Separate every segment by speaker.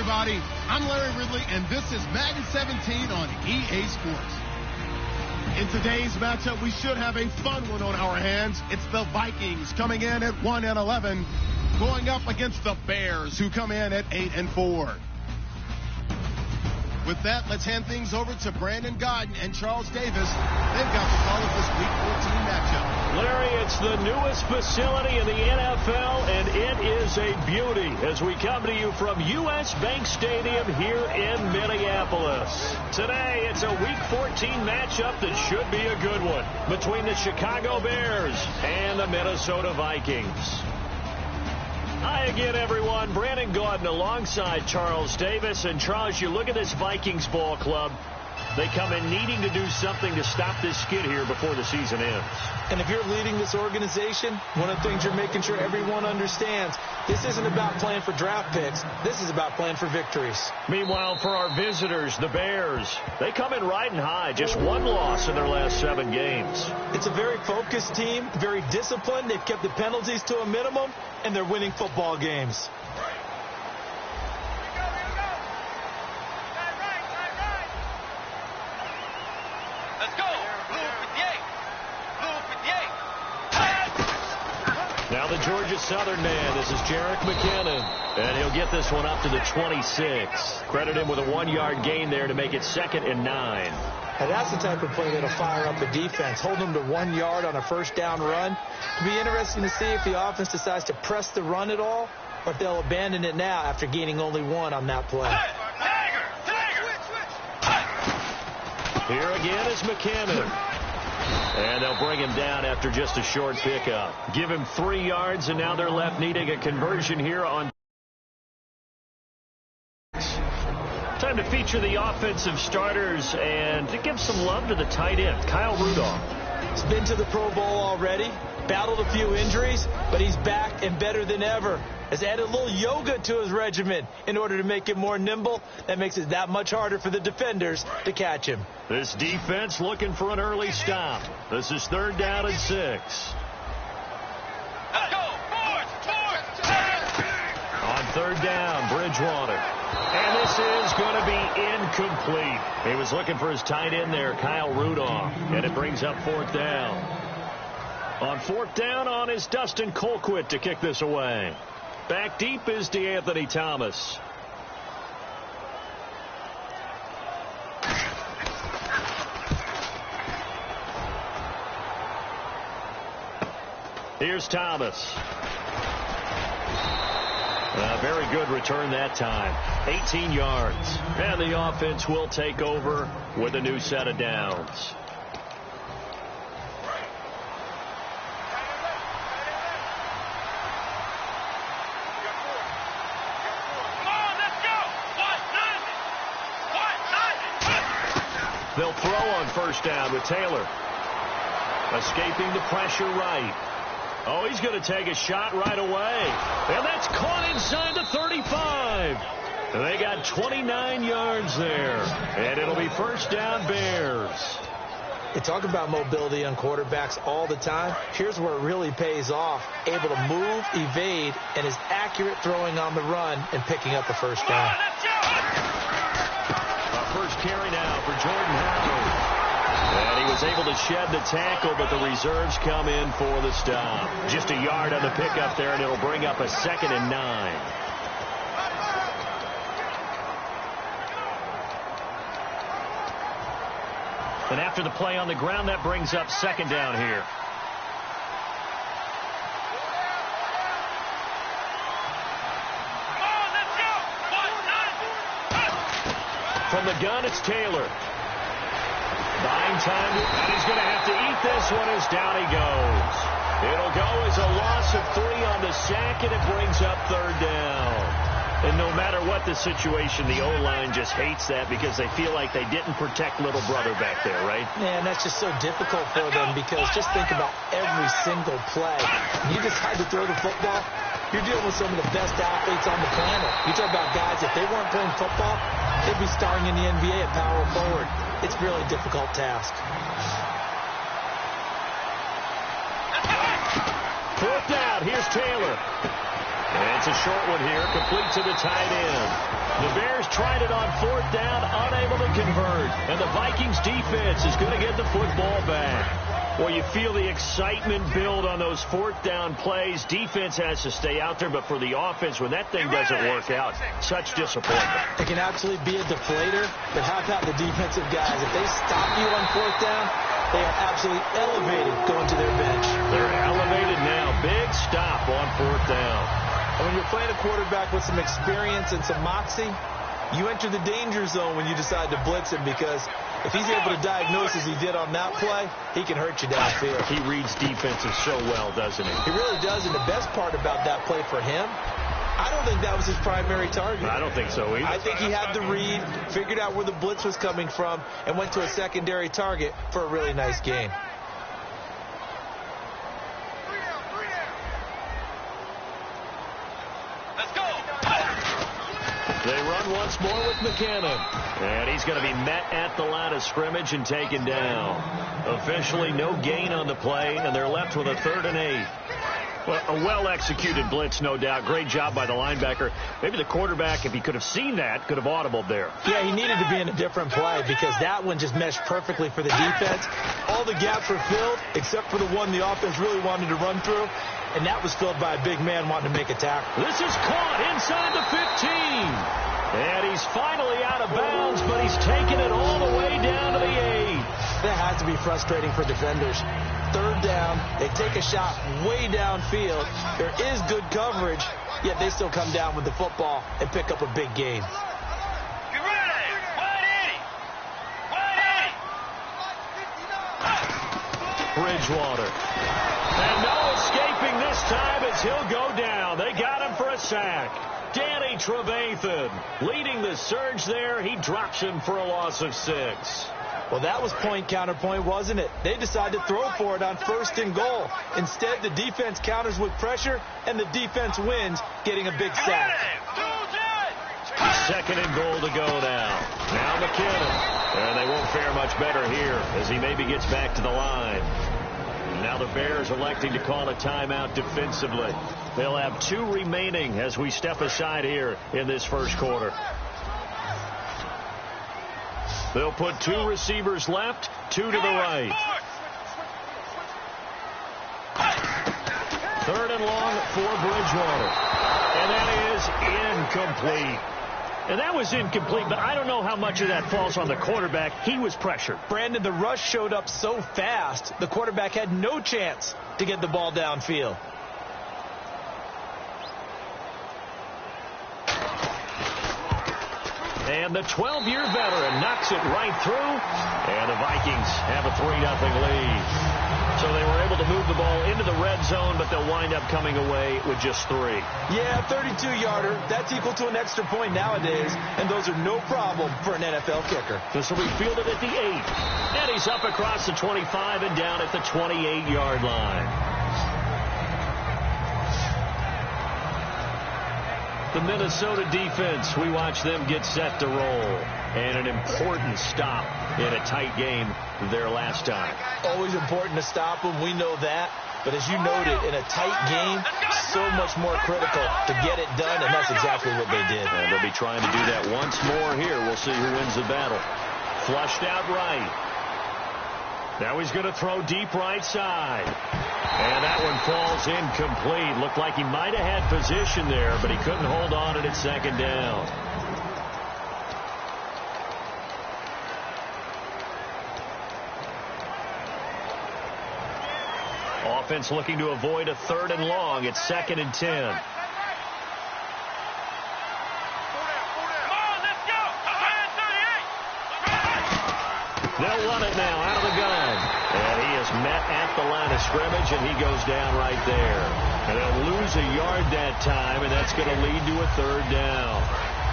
Speaker 1: everybody. I'm Larry Ridley, and this is Madden 17 on EA Sports. In today's matchup, we should have a fun one on our hands. It's the Vikings coming in at 1-11, going up against the Bears, who come in at 8-4. With that, let's hand things over to Brandon Godden and Charles Davis. They've got the call of this Week 14 matchup.
Speaker 2: Larry, it's the newest facility in the NFL, and it is a beauty as we come to you from U.S. Bank Stadium here in Minneapolis. Today, it's a Week 14 matchup that should be a good one between the Chicago Bears and the Minnesota Vikings. Hi again, everyone. Brandon Gaudin alongside Charles Davis. And, Charles, you look at this Vikings ball club. They come in needing to do something to stop this skid here before the season ends.
Speaker 3: And if you're leading this organization, one of the things you're making sure everyone understands, this isn't about playing for draft picks. This is about playing for victories.
Speaker 2: Meanwhile, for our visitors, the Bears, they come in riding high. Just one loss in their last 7 games.
Speaker 3: It's a very focused team, very disciplined. They've kept the penalties to a minimum, and they're winning football games.
Speaker 2: Now the Georgia Southern man, this is Jerick McKinnon, and he'll get this one up to the 26. Credit him with a 1-yard gain there to make it 2nd and 9.
Speaker 3: And that's the type of play that'll fire up the defense. Hold them to 1 yard on a first down run. It'll be interesting to see if the offense decides to press the run at all, or if they'll abandon it now after gaining only 1 on that play.
Speaker 2: Here again is McKinnon. And they'll bring him down after just a short pickup. Give him 3 yards, and now they're left needing a conversion here on. Time to feature the offensive starters and to give some love to the tight end, Kyle Rudolph.
Speaker 3: He's been to the Pro Bowl already, battled a few injuries, but he's back and better than ever. Has added a little yoga to his regimen in order to make it more nimble. That makes it that much harder for the defenders to catch him.
Speaker 2: This defense looking for an early stop. This is 3rd down and 6.
Speaker 4: Let's go.
Speaker 2: On 3rd down, Bridgewater. And this is going to be incomplete. He was looking for his tight end there, Kyle Rudolph. And it brings up 4th down. On 4th down on is Dustin Colquitt to kick this away. Back deep is DeAnthony Thomas. Here's Thomas. A very good return that time. 18 yards. And the offense will take over with a new set of downs. They'll throw on 1st down with Taylor. Escaping the pressure right. Oh, he's going to take a shot right away. And that's caught inside the 35. They got 29 yards there. And it'll be 1st down Bears.
Speaker 3: They talk about mobility on quarterbacks all the time. Here's where it really pays off. Able to move, evade, and is accurate throwing on the run and picking up the 1st down.
Speaker 2: First carry now for Jordan Howard. And he was able to shed the tackle, but the reserves come in for the stop. Just a yard on the pickup there, and it'll bring up a 2nd and 9. And after the play on the ground, that brings up 2nd down here. From the gun, it's Taylor. Buying time, and he's going to have to eat this one as down he goes. It'll go as a loss of 3 on the sack, and it brings up 3rd down. And no matter what the situation, the O-line just hates that because they feel like they didn't protect little brother back there, right?
Speaker 3: Man, that's just so difficult for them because just think about every single play. You decide to throw the football, you're dealing with some of the best athletes on the planet. You talk about guys, if they weren't playing football, they'd be starring in the NBA at power forward. It's a really difficult task.
Speaker 2: 4th down, here's Taylor. And it's a short one here, complete to the tight end. The tried it on fourth down, unable to convert. And the Vikings defense is going to get the football back. Well, you feel the excitement build on those fourth down plays. Defense has to stay out there, but for the offense, when that thing doesn't work out, such disappointment.
Speaker 3: It can actually be a deflator, but how about the defensive guys? If they stop you on fourth down, they are absolutely elevated going to their bench.
Speaker 2: They're elevated now. Big stop on fourth down.
Speaker 3: And when you're playing a quarterback with some experience and some moxie, you enter the danger zone when you decide to blitz him, because if he's able to diagnose as he did on that play, he can hurt you downfield.
Speaker 2: He reads defenses so well, doesn't he?
Speaker 3: He really does, and the best part about that play for him, I don't think that was his primary target.
Speaker 2: I don't think so either.
Speaker 3: I think he had the read, figured out where the blitz was coming from, and went to a secondary target for a really nice gain.
Speaker 2: They run once more with McKinnon. And he's going to be met at the line of scrimmage and taken down. Officially no gain on the play, and they're left with a 3rd and 8. Well, a well-executed blitz, no doubt. Great job by the linebacker. Maybe the quarterback, if he could have seen that, could have audibled there.
Speaker 3: Yeah, he needed to be in a different play, because that one just meshed perfectly for the defense. All the gaps were filled, except for the one the offense really wanted to run through, and that was filled by a big man wanting to make a tackle.
Speaker 2: This is caught inside the 15. And he's finally out of bounds, but he's taken it all the way down to the 8.
Speaker 3: That has to be frustrating for defenders. 3rd down, they take a shot way downfield. There is good coverage, yet they still come down with the football and pick up a big gain.
Speaker 2: Get ready! 180! 180! Bridgewater. And no escaping this time as he'll go down. They got him for a sack. Danny Trevathan leading the surge there. He drops him for a loss of 6.
Speaker 3: Well, that was point counterpoint, wasn't it? They decided to throw for it on 1st and goal. Instead, the defense counters with pressure, and the defense wins, getting a big sack.
Speaker 2: 2nd and goal to go now. Now McKinnon. And they won't fare much better here as he maybe gets back to the line. Now the Bears electing to call a timeout defensively. They'll have 2 remaining as we step aside here in this first quarter. They'll put 2 receivers left, 2 to the right. 3rd and long for Bridgewater. And that is incomplete. And that was incomplete, but I don't know how much of that falls on the quarterback. He was pressured.
Speaker 3: Brandon, the rush showed up so fast, the quarterback had no chance to get the ball downfield.
Speaker 2: And the 12-year veteran knocks it right through. And the Vikings have a 3-0 lead. So they were able to move the ball into the red zone, but they'll wind up coming away with just 3.
Speaker 3: Yeah, 32-yarder. That's equal to an extra point nowadays, and those are no problem for an NFL kicker.
Speaker 2: So we fielded at the 8. And he's up across the 25 and down at the 28-yard line. The Minnesota defense, we watch them get set to roll. And an important stop in a tight game their last time.
Speaker 3: Always important to stop them, we know that. But as you noted, in a tight game, so much more critical to get it done, and that's exactly what they did.
Speaker 2: And they'll be trying to do that once more here. We'll see who wins the battle. Flushed out right. Now he's going to throw deep right side. And that one falls incomplete. Looked like he might have had position there, but he couldn't hold on at 2nd down. Offense looking to avoid a 3rd and long. It's 2nd and 10. They'll run it now out of the gun. And he is met at the line of scrimmage, and he goes down right there. And they'll lose a yard that time, and that's going to lead to a 3rd down.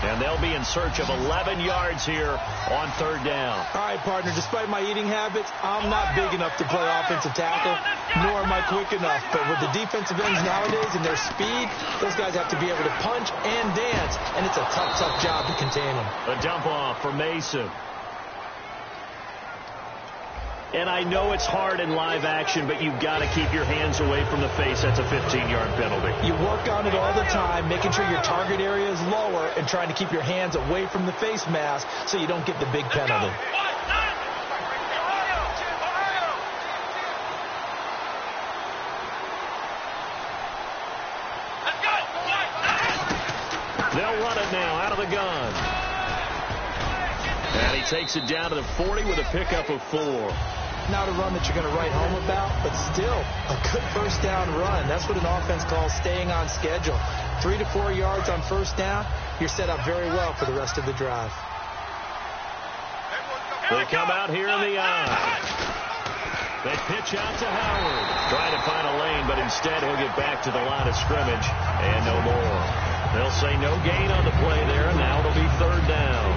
Speaker 2: And they'll be in search of 11 yards here on 3rd down.
Speaker 3: All right, partner, despite my eating habits, I'm not big enough to play offensive tackle, nor am I quick enough. But with the defensive ends nowadays and their speed, those guys have to be able to punch and dance, and it's a tough, tough job to contain them.
Speaker 2: A dump off for Mason. And I know it's hard in live action, but you've got to keep your hands away from the face. That's a 15-yard penalty.
Speaker 3: You work on it all the time, making sure your target area is lower and trying to keep your hands away from the face mask so you don't get the big penalty.
Speaker 2: They'll run it now out of the gun. And he takes it down to the 40 with a pickup of 4.
Speaker 3: Not a run that you're going to write home about, but still a good first down run. That's what an offense calls staying on schedule. 3 to 4 yards on first down, you're set up very well for the rest of the drive.
Speaker 2: They come out here in the eye. They pitch out to Howard. Trying to find a lane, but instead he'll get back to the line of scrimmage and no more. They'll say no gain on the play there, and now it'll be third down.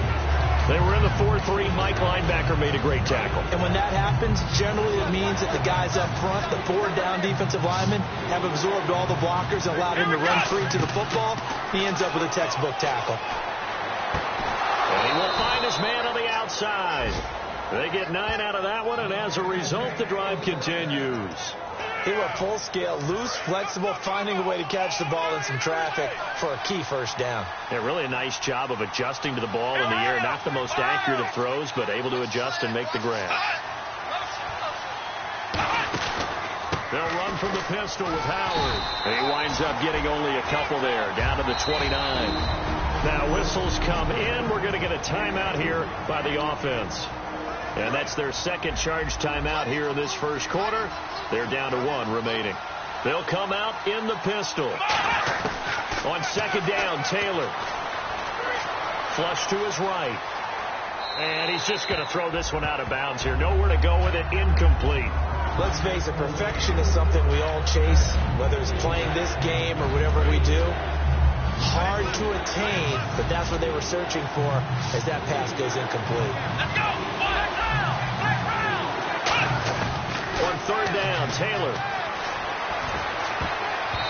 Speaker 2: They were in the 4-3. Mike linebacker made a great tackle.
Speaker 3: And when that happens, generally it means that the guys up front, the 4 down defensive linemen, have absorbed all the blockers and allowed him to run free to the football. He ends up with a textbook tackle.
Speaker 2: And he will find his man on the outside. They get 9 out of that one, and as a result, the drive continues.
Speaker 3: They were full scale, loose, flexible, finding a way to catch the ball in some traffic for a key first down.
Speaker 2: Yeah, really a nice job of adjusting to the ball in the air. Not the most accurate of throws, but able to adjust and make the grab. They'll run from the pistol with Howard. He winds up getting only a couple there, down to the 29. Now whistles come in. We're going to get a timeout here by the offense. And that's their second charge timeout here in this first quarter. They're down to 1 remaining. They'll come out in the pistol. On second down, Taylor. Flush to his right. And he's just going to throw this one out of bounds here. Nowhere to go with it. Incomplete.
Speaker 3: Let's face it, perfection is something we all chase, whether it's playing this game or whatever we do. Hard to attain, but that's what they were searching for as that pass goes incomplete.
Speaker 4: Let's go!
Speaker 2: On third down, Taylor.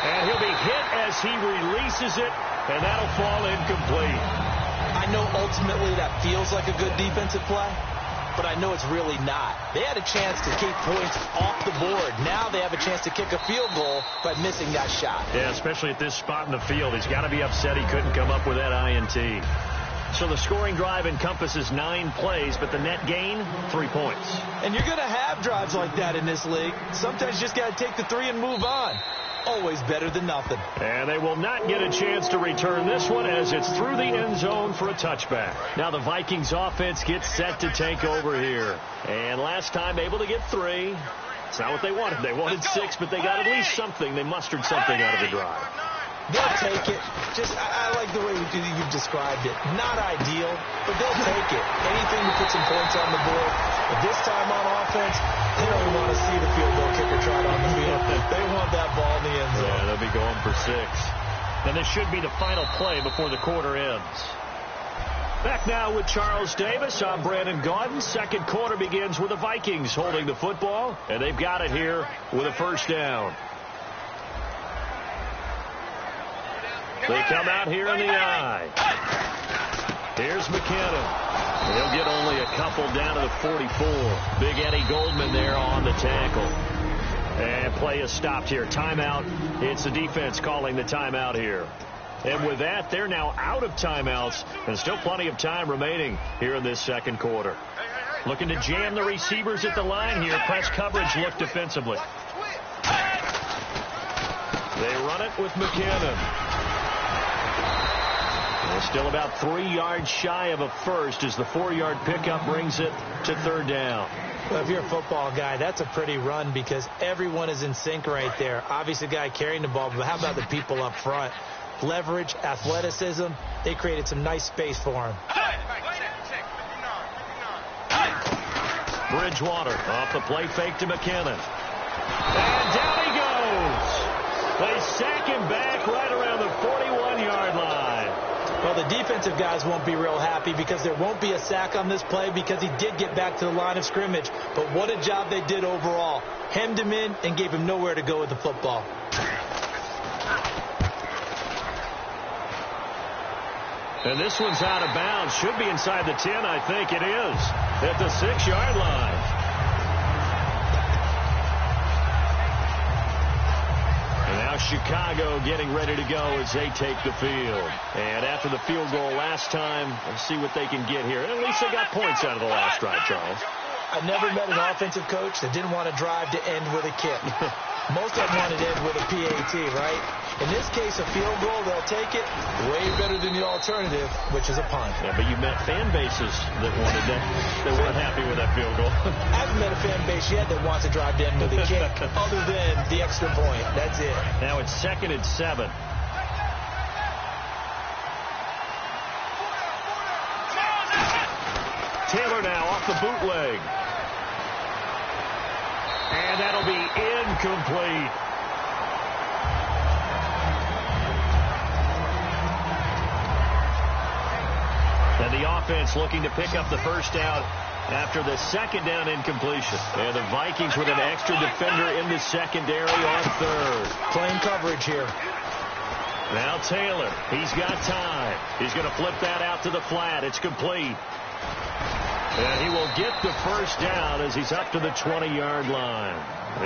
Speaker 2: And he'll be hit as he releases it, and that'll fall incomplete.
Speaker 3: I know ultimately that feels like a good defensive play, but I know it's really not. They had a chance to keep points off the board. Now they have a chance to kick a field goal by missing that shot.
Speaker 2: Yeah, especially at this spot in the field. He's got to be upset he couldn't come up with that INT. So the scoring drive encompasses 9 plays, but the net gain, 3 points.
Speaker 3: And you're going to have drives like that in this league. Sometimes you just got to take the 3 and move on. Always better than nothing.
Speaker 2: And they will not get a chance to return this one as it's through the end zone for a touchback. Now the Vikings offense gets set to take over here. And last time able to get 3. It's not what they wanted. They wanted 6, but they got at least something. They mustered something out of the drive.
Speaker 3: They'll take it. I like the way you've described it. Not ideal, but they'll take it. Anything to put some points on the board. But this time on offense, they don't want to see the field goal kicker trot on the field. They want that ball in the end zone.
Speaker 2: Yeah, they'll be going for 6. And this should be the final play before the quarter ends. Back now with Charles Davis. I'm Brandon Gaudin. Second quarter begins with the Vikings holding the football, and they've got it here with a first down. They come out here in the eye. Here's McKinnon. He'll get only a couple down to the 44. Big Eddie Goldman there on the tackle. And play is stopped here. Timeout. It's the defense calling the timeout here. And with that, they're now out of timeouts. And still plenty of time remaining here in this second quarter. Looking to jam the receivers at the line here. Press coverage look defensively. They run it with McKinnon. They're still about 3 yards shy of a first as the 4-yard pickup brings it to third down.
Speaker 3: Well, if you're a football guy, that's a pretty run because everyone is in sync right there. Obviously, the guy carrying the ball, but how about the people up front? Leverage, athleticism, they created some nice space for him.
Speaker 2: Bridgewater off the play fake to McKinnon. And down he goes. They sack him back right around the 41-yard line.
Speaker 3: Well, the defensive guys won't be real happy because there won't be a sack on this play because he did get back to the line of scrimmage. But what a job they did overall. Hemmed him in and gave him nowhere to go with the football.
Speaker 2: And this one's out of bounds. Should be inside the 10, I think it is. At the 6-yard line. Chicago getting ready to go as they take the field. And after the field goal last time, let's see what they can get here. At least they got points out of the last drive, Charles.
Speaker 3: I've never met an offensive coach that didn't want to drive to end with a kick. Most of them wanted to end with a PAT, right? In this case, a field goal, they'll take it way better than the alternative, which is a punt.
Speaker 2: Yeah, but you met fan bases that wanted that. They weren't happy with that field goal.
Speaker 3: I haven't met a fan base yet that wants to drive to end with a kick, other than the extra point. That's it.
Speaker 2: Now it's 2nd and 7. Taylor now off the bootleg. And that'll be incomplete. And the offense looking to pick up the first down after the second down incompletion. And the Vikings with an extra defender in the secondary on third.
Speaker 3: Playing coverage here.
Speaker 2: Now Taylor, he's got time. He's going to flip that out to the flat. It's complete. And he will get the first down as he's up to the 20-yard line.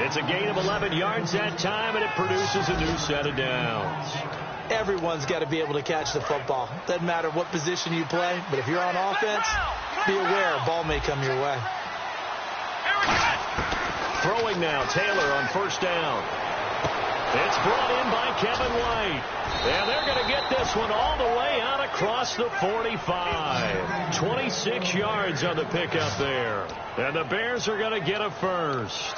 Speaker 2: It's a gain of 11 yards that time, and it produces a new set of downs.
Speaker 3: Everyone's got to be able to catch the football. Doesn't matter what position you play, but if you're on offense, be aware a ball may come your way.
Speaker 2: Throwing now, Taylor on first down. It's brought in by Kevin White. And they're going to get this one all the way out across the 45. 26 yards on the pickup there. And the Bears are going to get a first.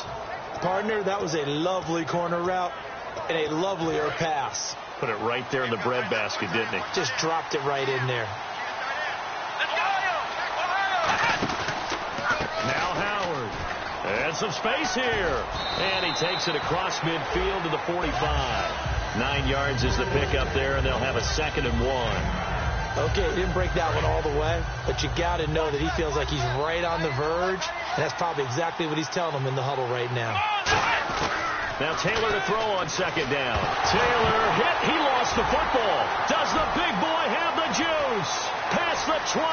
Speaker 3: Partner, that was a lovely corner route and a lovelier pass.
Speaker 2: Put it right there in the breadbasket, didn't he?
Speaker 3: Just dropped it right in there.
Speaker 2: Now Howard. And some space here. And he takes it across midfield to the 45. 9 yards is the pickup there, and they'll have a 2nd and 1.
Speaker 3: Okay, he didn't break that one all the way, but you got to know that he feels like he's right on the verge, and that's probably exactly what he's telling them in the huddle right now.
Speaker 2: Now Taylor to throw on second down. Taylor hit. He lost the football. Does the big boy have the juice? Past the 20,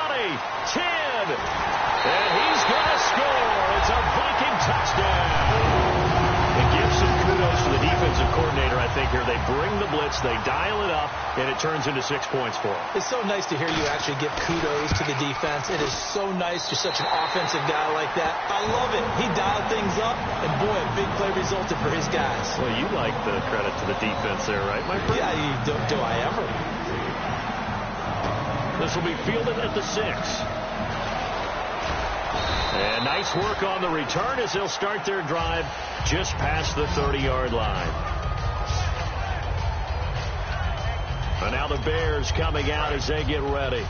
Speaker 2: 10, and he's going to score. It's a Viking touchdown. And give some kudos to the defensive coordinator, I think, here. They bring the blitz, they dial it up, and it turns into 6 points for them.
Speaker 3: It's so nice to hear you actually give kudos to the defense. It is so nice you're such an offensive guy like that. I love it. He dialed things up, and boy, a big play resulted for his guys.
Speaker 2: Well, you like the credit to the defense there, right, my friend?
Speaker 3: Yeah, do I ever?
Speaker 2: This will be fielded at the 6. And nice work on the return as they'll start their drive just past the 30-yard line. And now the Bears coming out as they get ready.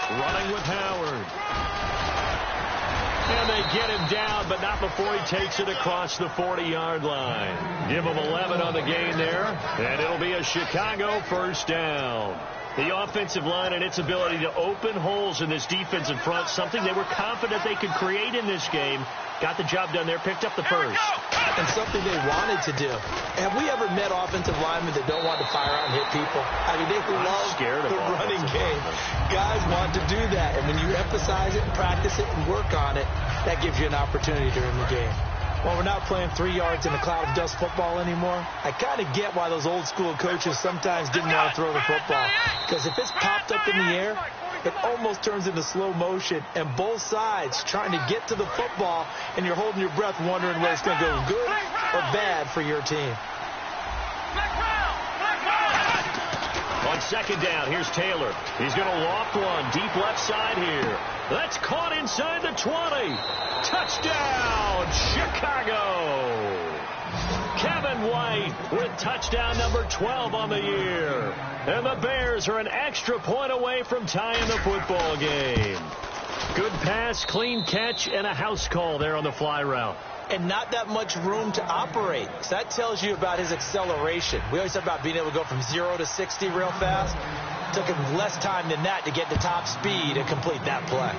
Speaker 2: Running with Howard. And they get him down, but not before he takes it across the 40-yard line. Give him 11 on the gain there, and it'll be a Chicago first down. The offensive line and its ability to open holes in this defensive front, something they were confident they could create in this game. Got the job done there, picked up the first.
Speaker 3: And something they wanted to do. Have we ever met offensive linemen that don't want to fire out and hit people? I mean, they love the running game. Guys want to do that, and when you emphasize it and practice it and work on it, that gives you an opportunity during the game. Well, we're not playing 3 yards in a cloud of dust football anymore. I kind of get why those old school coaches sometimes didn't want to throw the football. Because if it's popped up in the air, it almost turns into slow motion, and both sides trying to get to the football, and you're holding your breath wondering whether it's going to go good or bad for your team.
Speaker 2: On second down, here's Taylor. He's going to loft one deep left side here. That's caught inside the 20. Touchdown, Chicago. Kevin White with touchdown number 12 on the year. And the Bears are an extra point away from tying the football game. Good pass, clean catch, and a house call there on the fly route.
Speaker 3: And not that much room to operate. So that tells you about his acceleration. We always talk about being able to go from 0 to 60 real fast. It took him less time than that to get to top speed and complete that play.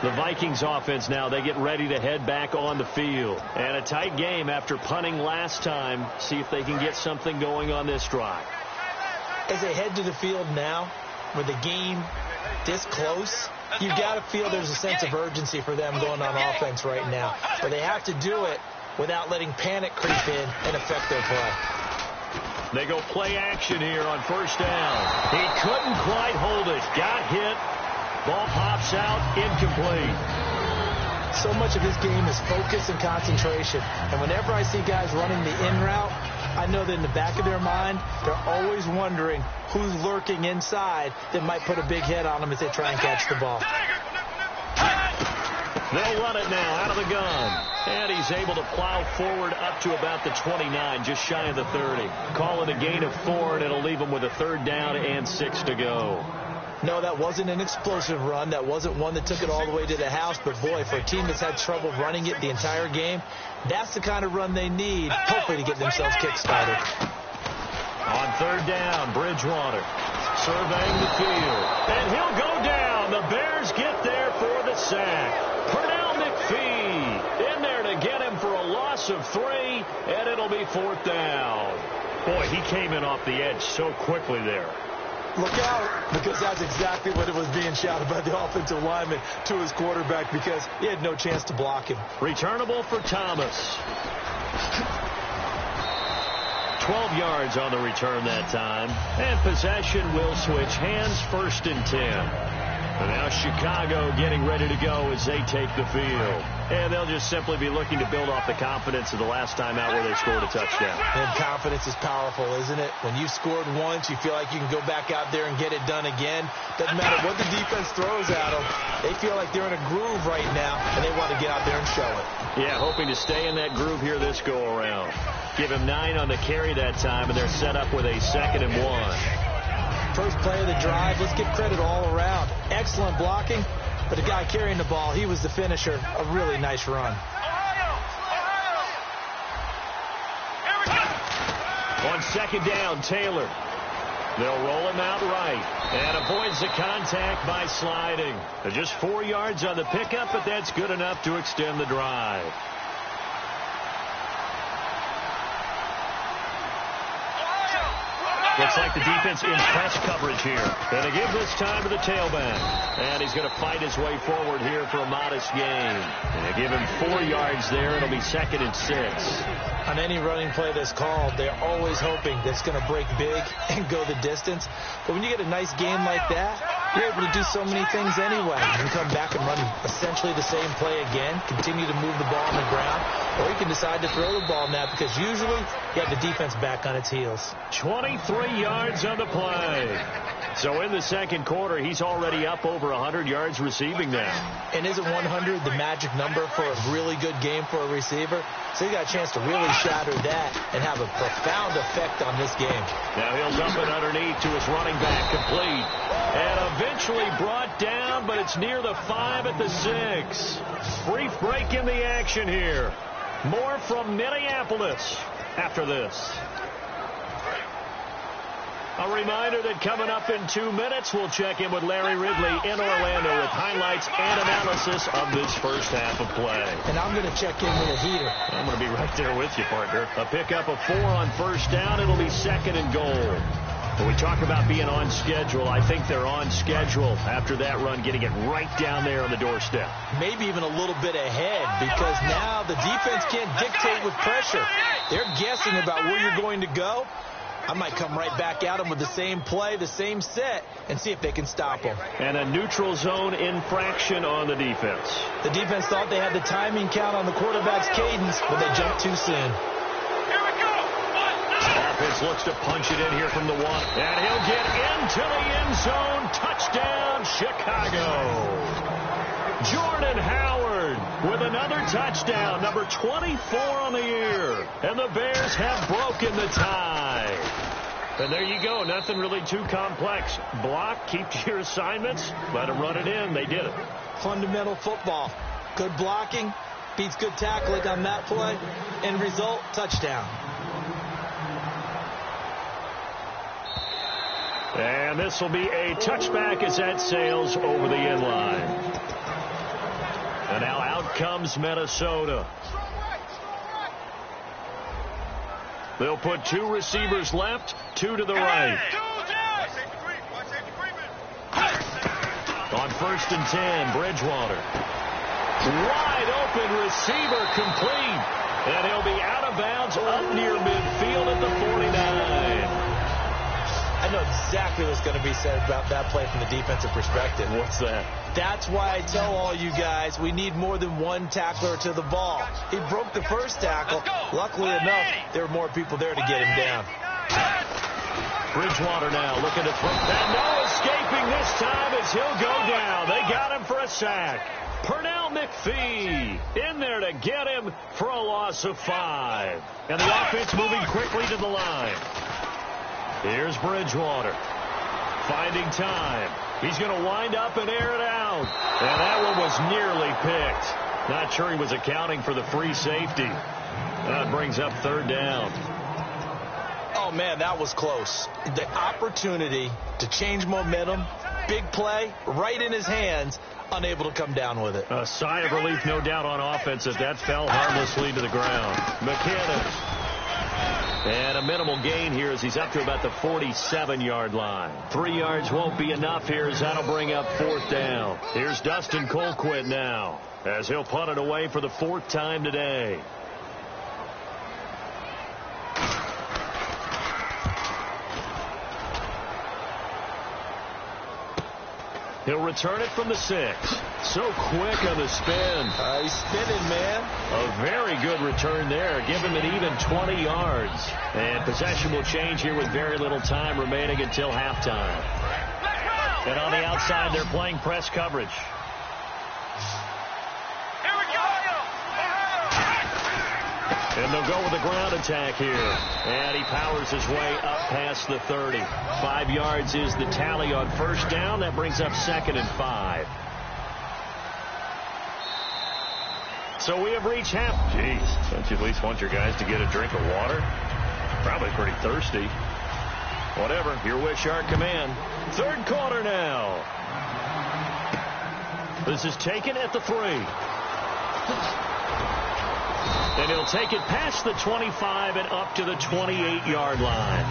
Speaker 2: The Vikings offense now, they get ready to head back on the field. And a tight game after punting last time. See if they can get something going on this drive.
Speaker 3: As they head to the field now, with the game this close, you've got to feel there's a sense of urgency for them going on offense right now. But they have to do it without letting panic creep in and affect their play.
Speaker 2: They go play action here on first down. He couldn't quite hold it. Got hit. Ball pops out, incomplete.
Speaker 3: So much of this game is focus and concentration. And whenever I see guys running the in route, I know that in the back of their mind, they're always wondering who's lurking inside that might put a big hit on them as they try and catch the ball.
Speaker 2: They'll run it now out of the gun. And he's able to plow forward up to about the 29, just shy of the 30. Call it a gain of 4, and it'll leave him with a 3rd down and 6 to go.
Speaker 3: No, that wasn't an explosive run. That wasn't one that took it all the way to the house. But, boy, for a team that's had trouble running it the entire game, that's the kind of run they need, hopefully, to get themselves kick-started.
Speaker 2: On 3rd down, Bridgewater surveying the field. And he'll go down. The Bears get there for the sack. Pernell McPhee in there to get him for a loss of 3, and it'll be 4th down. Boy, he came in off the edge so quickly there.
Speaker 3: Look out, because that's exactly what it was being shouted by the offensive lineman to his quarterback, because he had no chance to block him.
Speaker 2: Returnable for Thomas. 12 yards on the return that time. And possession will switch hands, 1st and 10. And now Chicago getting ready to go as they take the field. And they'll just simply be looking to build off the confidence of the last time out where they scored a touchdown.
Speaker 3: And confidence is powerful, isn't it? When you've scored once, you feel like you can go back out there and get it done again. Doesn't matter what the defense throws at them. They feel like they're in a groove right now, and they want to get out there and show it.
Speaker 2: Yeah, hoping to stay in that groove here this go-around. Give him 9 on the carry that time, and they're set up with a 2nd and 1.
Speaker 3: First play of the drive, let's give credit all around. Excellent blocking, but the guy carrying the ball, he was the finisher. A really nice run.
Speaker 2: On 2nd down, Taylor. They'll roll him out right and avoids the contact by sliding. They're just 4 yards on the pickup, but that's good enough to extend the drive. Looks like the defense in press coverage here. And they give this time to the tailback. And he's going to fight his way forward here for a modest gain. And they give him 4 yards there. It'll be 2nd and 6.
Speaker 3: On any running play that's called, they're always hoping that it's going to break big and go the distance. But when you get a nice game like that, you're able to do so many things anyway. You can come back and run essentially the same play again, continue to move the ball on the ground, or you can decide to throw the ball now because usually you have the defense back on its heels.
Speaker 2: 23 yards on the play. So in the 2nd quarter, he's already up over 100 yards receiving now.
Speaker 3: And isn't 100 the magic number for a really good game for a receiver? So he got a chance to really shatter that and have a profound effect on this game.
Speaker 2: Now he'll dump it underneath to his running back, complete. And eventually brought down, but it's near the 5 at the 6. Brief break in the action here. More from Minneapolis after this. A reminder that coming up in 2 minutes, we'll check in with Larry Ridley in Orlando with highlights and analysis of this first half of play.
Speaker 3: And I'm going to check in with a heater.
Speaker 2: I'm going to be right there with you, partner. A pickup of 4 on first down. It'll be 2nd and goal. When we talk about being on schedule, I think they're on schedule after that run, getting it right down there on the doorstep.
Speaker 3: Maybe even a little bit ahead because now the defense can't dictate with pressure. They're guessing about where you're going to go. I might come right back at them with the same play, the same set, and see if they can stop them.
Speaker 2: And a neutral zone infraction on the defense.
Speaker 3: The defense thought they had the timing count on the quarterback's cadence, but they jumped too soon.
Speaker 2: Offense looks to punch it in here from the 1. And he'll get into the end zone. Touchdown, Chicago. Jordan Howard with another touchdown, number 24 on the year. And the Bears have broken the tie. And there you go. Nothing really too complex. Block, keep to your assignments, let them run it in. They did it.
Speaker 3: Fundamental football. Good blocking, beats good tackling on that play. End result, touchdown.
Speaker 2: And this will be a touchback as that sails over the end line. And now out comes Minnesota. They'll put 2 receivers left, 2 to the right. On 1st and 10, Bridgewater. Wide open receiver complete. And he'll be out of bounds up near midfield at the 49.
Speaker 3: I know exactly what's going to be said about that play from the defensive perspective.
Speaker 2: What's that?
Speaker 3: That's why I tell all you guys we need more than one tackler to the ball. He broke the first tackle. Luckily enough, there were more people there to get him down.
Speaker 2: Bridgewater now looking to throw. And no escaping this time as he'll go down. They got him for a sack. Pernell McPhee in there to get him for a loss of 5. And the offense moving quickly to the line. Here's Bridgewater. Finding time. He's going to wind up and air it out. And that one was nearly picked. Not sure he was accounting for the free safety. That brings up 3rd down.
Speaker 3: Oh, man, that was close. The opportunity to change momentum, big play, right in his hands, unable to come down with it.
Speaker 2: A sigh of relief, no doubt, on offense as that fell harmlessly to the ground. McKinnon. And a minimal gain here as he's up to about the 47-yard line. 3 yards won't be enough here as that'll bring up 4th down. Here's Dustin Colquitt now as he'll punt it away for the 4th time today. He'll return it from the 6. So quick on the spin.
Speaker 3: He's spinning, man.
Speaker 2: A very good return there. Give him an even 20 yards. And possession will change here with very little time remaining until halftime. And on the outside, they're playing press coverage. And they'll go with a ground attack here. And he powers his way up past the 30. 5 yards is the tally on 1st down. That brings up 2nd and 5. So we have reached half. Jeez, don't you at least want your guys to get a drink of water? Probably pretty thirsty. Whatever, your wish, our command. 3rd quarter now. This is taken at the 3. And he'll take it past the 25 and up to the 28-yard line.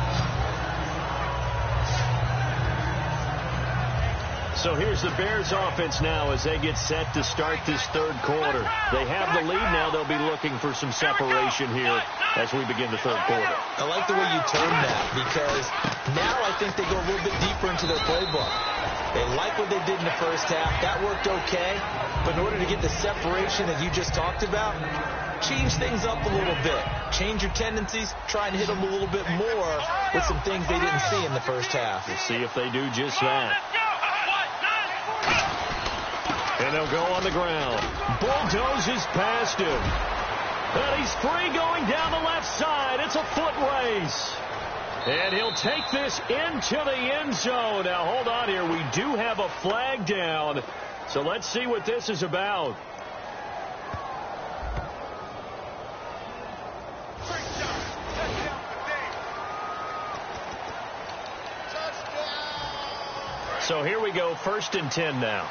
Speaker 2: So here's the Bears offense now as they get set to start this 3rd quarter. They have the lead now. They'll be looking for some separation here as we begin the 3rd quarter.
Speaker 3: I like the way you term that because now I think they go a little bit deeper into their playbook. They like what they did in the first half. That worked okay. But in order to get the separation that you just talked about, change things up a little bit. Change your tendencies. Try and hit them a little bit more with some things they didn't see in the first half.
Speaker 2: We'll see if they do just that. And they'll go on the ground. Bulldozes past him. And he's free going down the left side. It's a foot race. And he'll take this into the end zone. Now, hold on here. We do have a flag down. So let's see what this is about. So here we go, 1st and 10 now.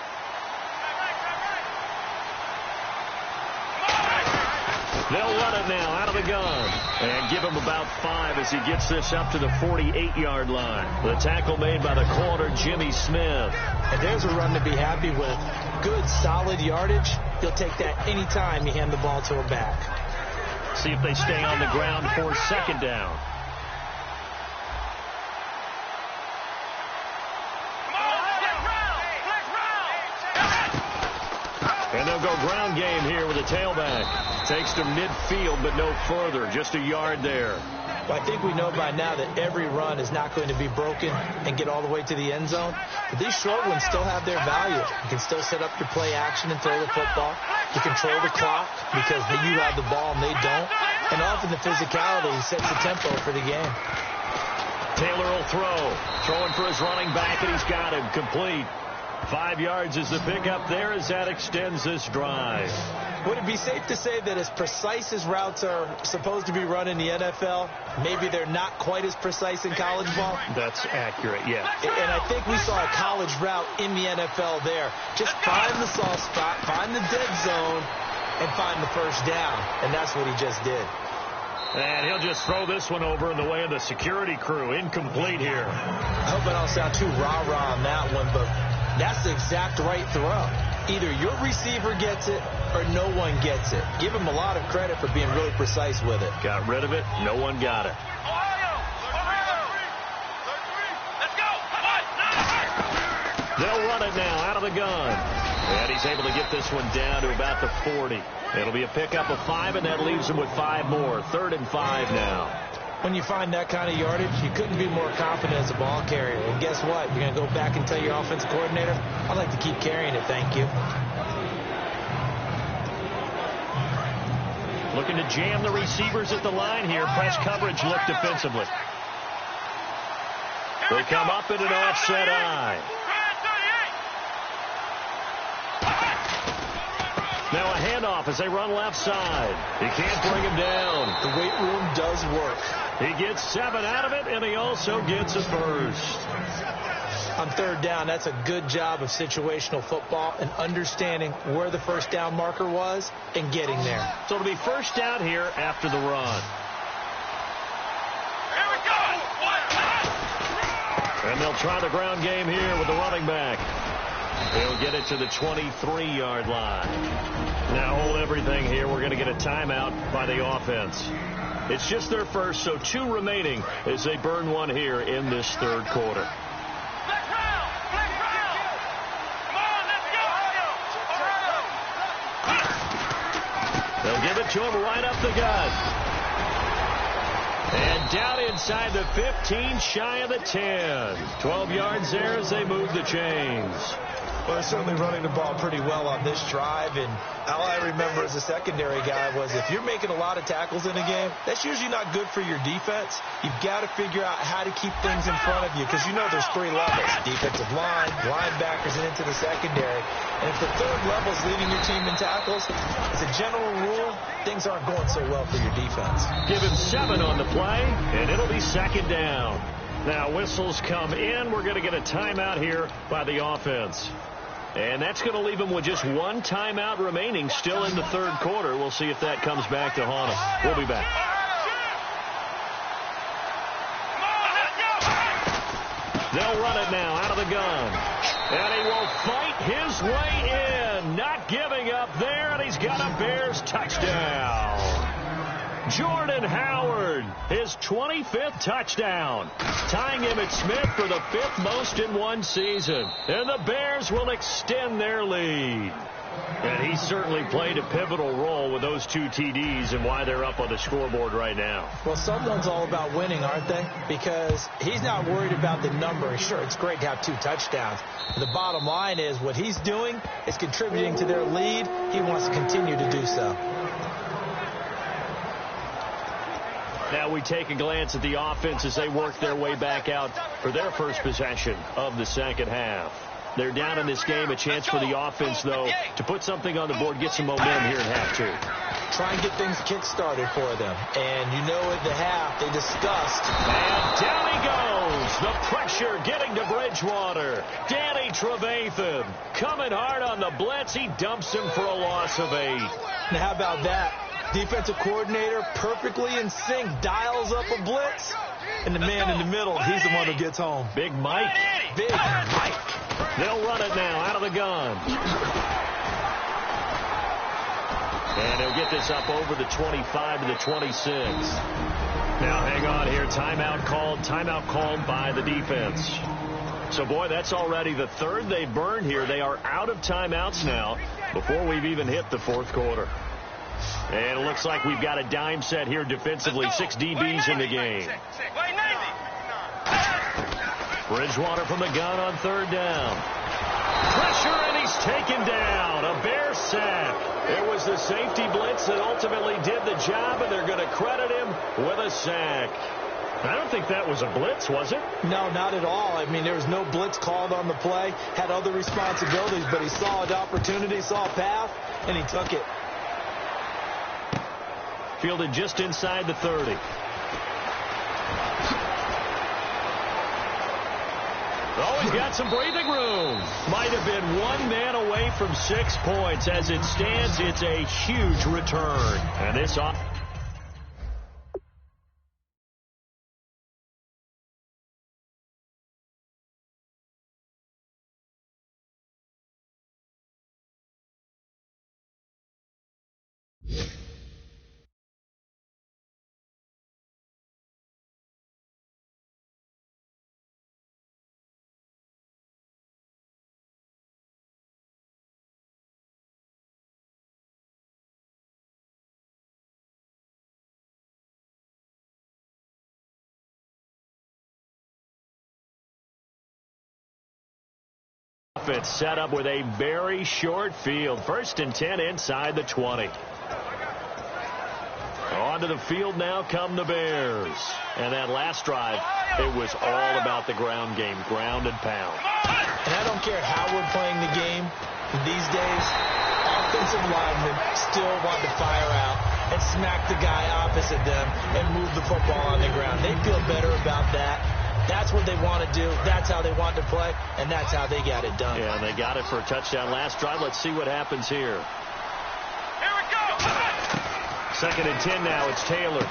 Speaker 2: They'll run it now out of the gun and give him about 5 as he gets this up to the 48-yard line. The tackle made by the corner, Jimmy Smith.
Speaker 3: And there's a run to be happy with. Good, solid yardage. You'll take that any time you hand the ball to a back.
Speaker 2: See if they stay on the ground for 2nd down. And they'll go ground game here with a tailback. Takes to midfield, but no further. Just a yard there.
Speaker 3: Well, I think we know by now that every run is not going to be broken and get all the way to the end zone. But these short ones still have their value. You can still set up your play action and throw the football. You control the clock because you have the ball and they don't. And often the physicality sets the tempo for the game.
Speaker 2: Taylor will throw. Throwing for his running back, and he's got him complete. 5 yards is the pickup there as that extends this drive.
Speaker 3: Would it be safe to say that as precise as routes are supposed to be run in the NFL, maybe they're not quite as precise in college ball?
Speaker 2: That's accurate, yeah.
Speaker 3: And I think we saw a college route in the NFL there. Just find the soft spot, find the dead zone, and find the first down. And that's what he just did.
Speaker 2: And he'll just throw this one over in the way of the security crew. Incomplete here.
Speaker 3: I hope I don't sound too rah-rah on that one, but that's the exact right throw. Either your receiver gets it or no one gets it. Give him a lot of credit for being really precise with it.
Speaker 2: Got rid of it. No one got it. They'll run it now out of the gun. And he's able to get this one down to about the 40. It'll be a pickup of 5, and that leaves him with 5 more. 3rd and 5 now.
Speaker 3: When you find that kind of yardage, you couldn't be more confident as a ball carrier. And guess what? You're going to go back and tell your offensive coordinator, I'd like to keep carrying it, thank you.
Speaker 2: Looking to jam the receivers at the line here. Press coverage look defensively. They come up in an offset eye. Now a handoff as they run left side. He can't bring him down.
Speaker 3: The weight room does work.
Speaker 2: He gets 7 out of it, and he also gets a first.
Speaker 3: On 3rd down, that's a good job of situational football and understanding where the first down marker was and getting there.
Speaker 2: So it'll be first down here after the run.
Speaker 4: Here we go.
Speaker 2: And they'll try the ground game here with the running back. He'll get it to the 23-yard line. Now hold everything here. We're going to get a timeout by the offense. It's just their first, so 2 remaining as they burn one here in this 3rd quarter. They'll give it to him right up the gut. And down inside the 15, shy of the 10. 12 yards there as they move the chains.
Speaker 3: Well, they're certainly running the ball pretty well on this drive, and all I remember as a secondary guy was if you're making a lot of tackles in a game, that's usually not good for your defense. You've got to figure out how to keep things in front of you because you know there's 3 levels, defensive line, linebackers, and into the secondary. And if the 3rd level is leading your team in tackles, as a general rule, things aren't going so well for your defense.
Speaker 2: Give him 7 on the play, and it'll be 2nd down. Now whistles come in. We're going to get a timeout here by the offense. And that's going to leave him with just 1 timeout remaining still in the 3rd quarter. We'll see if that comes back to haunt him. We'll be back. They'll run it now out of the gun. And he will fight his way in. Not giving up there, and he's got a Bears touchdown. Jordan Howard, his 25th touchdown, tying Emmitt Smith for the 5th most in one season. And the Bears will extend their lead. And he certainly played a pivotal role with those 2 TDs and why they're up on the scoreboard right now.
Speaker 3: Well, someone's all about winning, aren't they? Because he's not worried about the number. Sure, it's great to have 2 touchdowns. The bottom line is what he's doing is contributing to their lead. He wants to continue to do so.
Speaker 2: Now we take a glance at the offense as they work their way back out for their first possession of the 2nd half. They're down in this game. A chance for the offense, though, to put something on the board, get some momentum here in half 2.
Speaker 3: Try and get things kick-started for them. And you know at the half, they discussed.
Speaker 2: And down he goes. The pressure getting to Bridgewater. Danny Trevathan coming hard on the blitz. He dumps him for a loss of 8.
Speaker 3: Now, how about that? Defensive coordinator perfectly in sync, dials up a blitz, and the man in the middle, he's the one who gets home.
Speaker 2: Big Mike.
Speaker 3: Big Mike.
Speaker 2: They'll run it now out of the gun. And he'll get this up over the 25 to the 26. Now hang on here. Timeout called by the defense. So, boy, that's already the 3rd they've burned here. They are out of timeouts now before we've even hit the 4th quarter. And it looks like we've got a dime set here defensively. 6 DBs in the game. Bridgewater from the gun on 3rd down. Pressure, and he's taken down. A Bear sack. It was the safety blitz that ultimately did the job, and they're going to credit him with a sack. I don't think that was a blitz, was it?
Speaker 3: No, not at all. I mean, there was no blitz called on the play. Had other responsibilities, but he saw an opportunity, saw a path, and he took it.
Speaker 2: Fielded just inside the 30. Oh, he's got some breathing room. Might have been one man away from 6 points. As it stands, it's a huge return. And this off. It's set up with a very short field. 1st and 10 inside the 20. Onto the field now come the Bears. And that last drive, it was all about the ground game, ground and pound.
Speaker 3: And I don't care how we're playing the game these days, offensive linemen still want to fire out and smack the guy opposite them and move the football on the ground. They feel better about that. That's what they want to do. That's how they want to play, and that's how they got it done.
Speaker 2: Yeah, and they got it for a touchdown last drive. Let's see what happens here.
Speaker 4: Here we go.
Speaker 2: 2nd and 10 now. It's Taylor.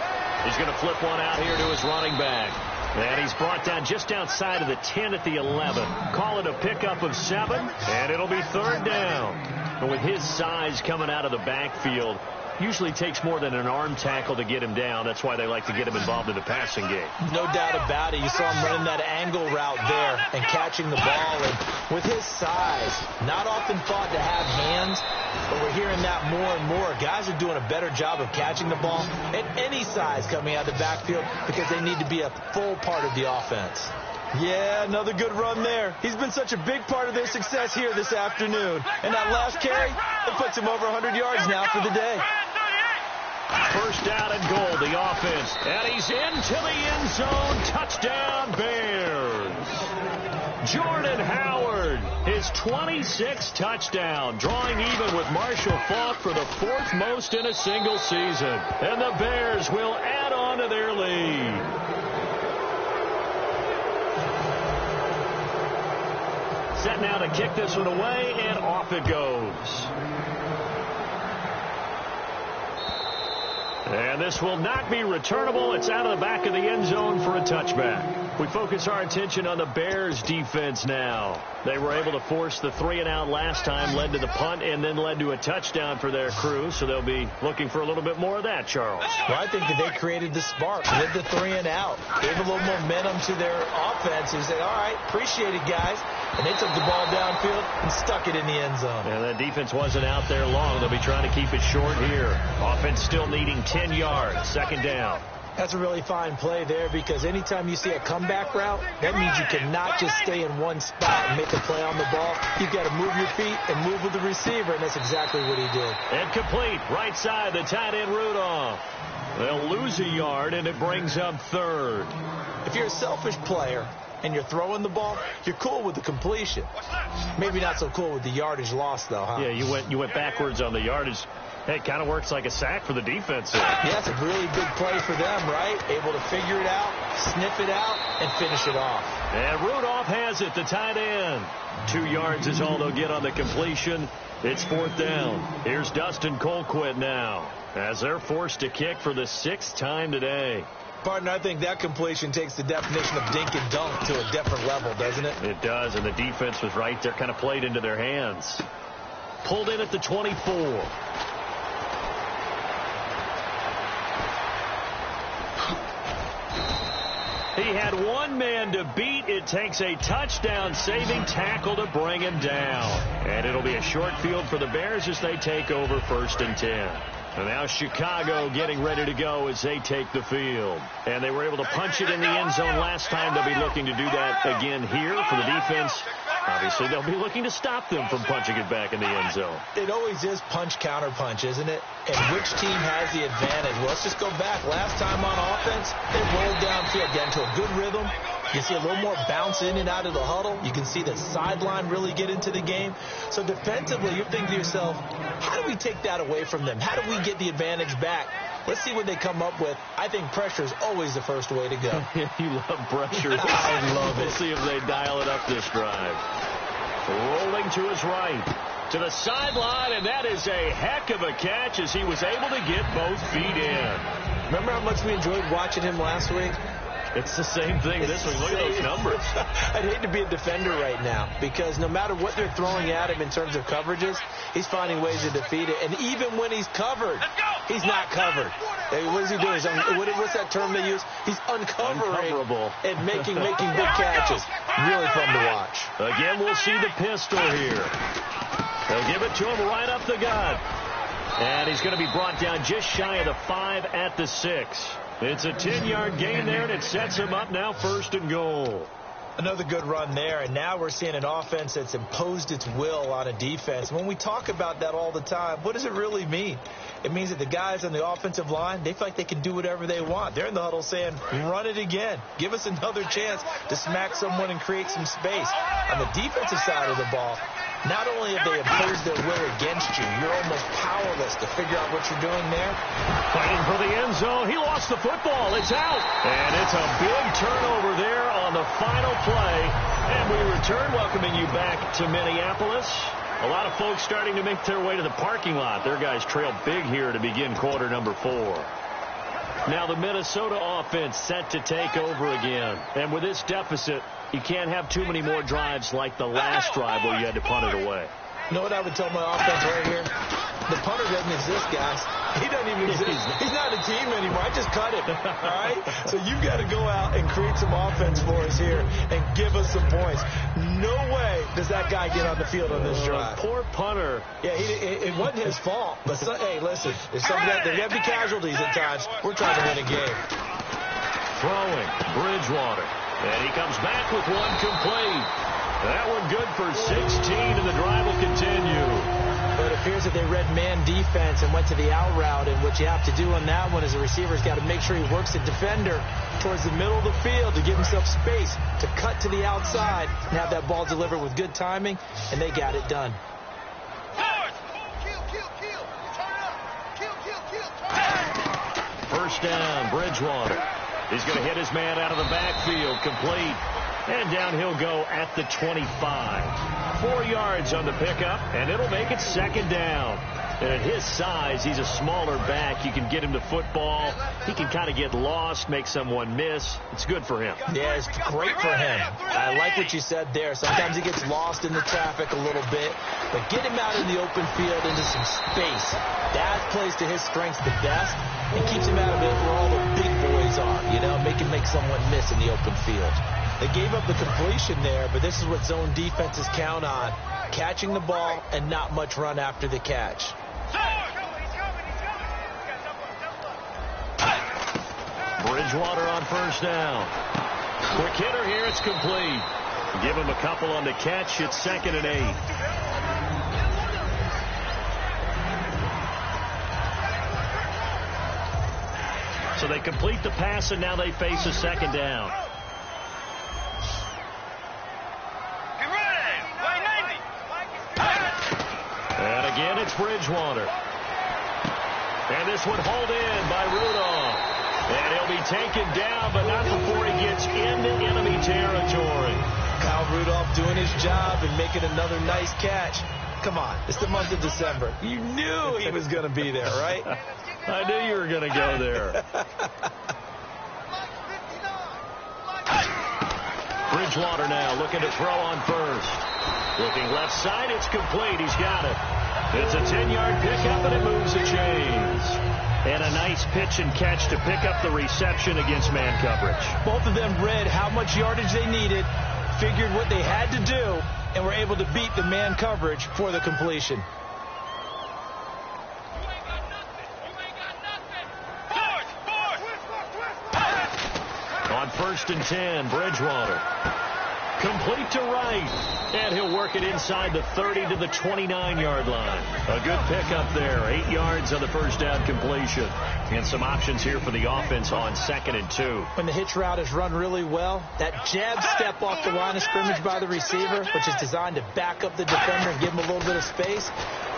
Speaker 2: He's going to flip one out here to his running back. And he's brought down just outside of the 10 at the 11. Call it a pickup of 7, and it'll be 3rd down. And with his size coming out of the backfield, usually takes more than an arm tackle to get him down. That's why they like to get him involved in the passing game.
Speaker 3: No doubt about it. You saw him running that angle route there and catching the ball. And with his size, not often thought to have hands, but we're hearing that more and more. Guys are doing a better job of catching the ball at any size coming out of the backfield because they need to be a full part of the offense. Yeah, another good run there. He's been such a big part of their success here this afternoon. And that last carry, it puts him over 100 yards now for the day.
Speaker 2: 1st down and goal, the offense. And he's into the end zone. Touchdown, Bears. Jordan Howard, his 26th touchdown, drawing even with Marshall Faulk for the 4th most in a single season. And the Bears will add on to their lead. Set now to kick this one away, and off it goes. And this will not be returnable. It's out of the back of the end zone for a touchback. We focus our attention on the Bears defense now. They were able to force the 3-and-out last time, led to the punt, and then led to a touchdown for their crew. So they'll be looking for a little bit more of that, Charles.
Speaker 3: Well, I think that they created the spark with the 3-and-out. Gave a little momentum to their offense. They said, all right, appreciate it, guys. And they took the ball downfield and stuck it in the end zone.
Speaker 2: And that defense wasn't out there long. They'll be trying to keep it short here. Offense still needing 10 yards. 2nd down.
Speaker 3: That's a really fine play there because anytime you see a comeback route, that means you cannot just stay in one spot and make a play on the ball. You've got to move your feet and move with the receiver, and that's exactly what he did.
Speaker 2: And complete. Right side, the tight end Rudolph. They'll lose a yard, and it brings up 3rd.
Speaker 3: If you're a selfish player and you're throwing the ball, you're cool with the completion. Maybe not so cool with the yardage loss, though, huh?
Speaker 2: Yeah, you went backwards on the yardage. Hey, it kind of works like a sack for the defense.
Speaker 3: Yeah, it's a really big play for them, right? Able to figure it out, sniff it out, and finish it off.
Speaker 2: And Rudolph has it, the tight end. 2 yards is all they'll get on the completion. It's 4th down. Here's Dustin Colquitt now, as they're forced to kick for the 6th time today.
Speaker 3: Partner, I think that completion takes the definition of dink and dunk to a different level, doesn't it?
Speaker 2: It does, and the defense was right there, kind of played into their hands. Pulled in at the 24. He had one man to beat. It takes a touchdown-saving tackle to bring him down. And it'll be a short field for the Bears as they take over 1st and 10. And now Chicago getting ready to go as they take the field. And they were able to punch it in the end zone last time. They'll be looking to do that again here for the defense. Obviously, they'll be looking to stop them from punching it back in the end zone.
Speaker 3: It always is punch-counter-punch, isn't it? And which team has the advantage? Well, let's just go back. Last time on offense, they rolled downfield, got into a good rhythm. You see a little more bounce in and out of the huddle. You can see the sideline really get into the game. So defensively, you're thinking to yourself, how do we take that away from them? How do we get the advantage back? Let's see what they come up with. I think pressure is always the first way to go.
Speaker 2: You love pressure.
Speaker 3: I love it.
Speaker 2: We'll see if they dial it up this drive. Rolling to his right. To the sideline, and that is a heck of a catch as he was able to get both feet in.
Speaker 3: Remember how much we enjoyed watching him last week?
Speaker 2: It's the same thing this week. Look at those numbers.
Speaker 3: I'd hate to be a defender right now because no matter what they're throwing at him in terms of coverages, he's finding ways to defeat it. And even when he's covered, he's not covered. What is he doing? What's that term they use? He's uncovering and making big catches. Really fun to watch.
Speaker 2: Again, we'll see the pistol here. They'll give it to him right up the gut. And he's going to be brought down just shy of the 5 at the 6. It's a 10-yard gain there, and it sets him up now 1st and goal.
Speaker 3: Another good run there, and now we're seeing an offense that's imposed its will on a defense. When we talk about that all the time, what does it really mean? It means that the guys on the offensive line, they feel like they can do whatever they want. They're in the huddle saying, run it again. Give us another chance to smack someone and create some space. On the defensive side of the ball, not only have they imposed their will against you, you're almost powerless to figure out what you're doing there.
Speaker 2: Fighting for the end zone. He lost the football. It's out. And it's a big turnover there on the final play. And we return, welcoming you back to Minneapolis. A lot of folks starting to make their way to the parking lot. Their guys trail big here to begin quarter number 4. Now the Minnesota offense set to take over again. And with this deficit, you can't have too many more drives like the last drive where you had to punt it away.
Speaker 3: You know what I would tell my offense right here? The punter doesn't exist, guys. He doesn't even exist. He's not a team anymore. I just cut him. All right? So you've got to go out and create some offense for us here and give us some points. No way does that guy get on the field on this drive.
Speaker 2: Poor punter.
Speaker 3: Yeah, it wasn't his fault. But, hey, listen, there's going to be casualties at times. We're trying to win a game.
Speaker 2: Throwing, Bridgewater. And he comes back with one complete. That one good for 16, and the drive will continue.
Speaker 3: But it appears that they read man defense and went to the out route, and what you have to do on that one is the receiver's got to make sure he works the defender towards the middle of the field to give himself space to cut to the outside and have that ball delivered with good timing, and they got it done.
Speaker 2: First down, Bridgewater. He's going to hit his man out of the backfield, complete. And down he'll go at the 25. 4 yards on the pickup, and it'll make it 2nd down. And at his size, he's a smaller back. You can get him to football. He can kind of get lost, make someone miss. It's good for him.
Speaker 3: Yeah, it's great for him. I like what you said there. Sometimes he gets lost in the traffic a little bit, but get him out in the open field into some space. That plays to his strengths the best and keeps him out of it where all the big boys are, you know, make someone miss in the open field. They gave up the completion there, but this is what zone defenses count on. Catching the ball and not much run after the catch.
Speaker 2: Bridgewater on first down. Quick hitter here, it's complete. Give him a couple on the catch, it's 2nd and 8. So they complete the pass, and now they face a 2nd down. And again, it's Bridgewater. And this one hauled in by Rudolph. And he'll be taken down, but not before he gets into enemy territory.
Speaker 3: Kyle Rudolph doing his job and making another nice catch. Come on, it's the month of December. You knew he was going to be there, right?
Speaker 2: I knew you were going to go there. Bridgewater now looking to throw on first. Looking left side, it's complete. He's got it. It's a 10-yard pickup, and it moves the chains. And a nice pitch and catch to pick up the reception against man coverage.
Speaker 3: Both of them read how much yardage they needed, figured what they had to do, and were able to beat the man coverage for the completion.
Speaker 2: On 1st and 10, Bridgewater. Complete to right. And he'll work it inside the 30 to the 29-yard line. A good pickup there. 8 yards on the first down completion. And some options here for the offense on 2nd and 2.
Speaker 3: When the hitch route is run really well, that jab step off the line of scrimmage by the receiver, which is designed to back up the defender and give him a little bit of space,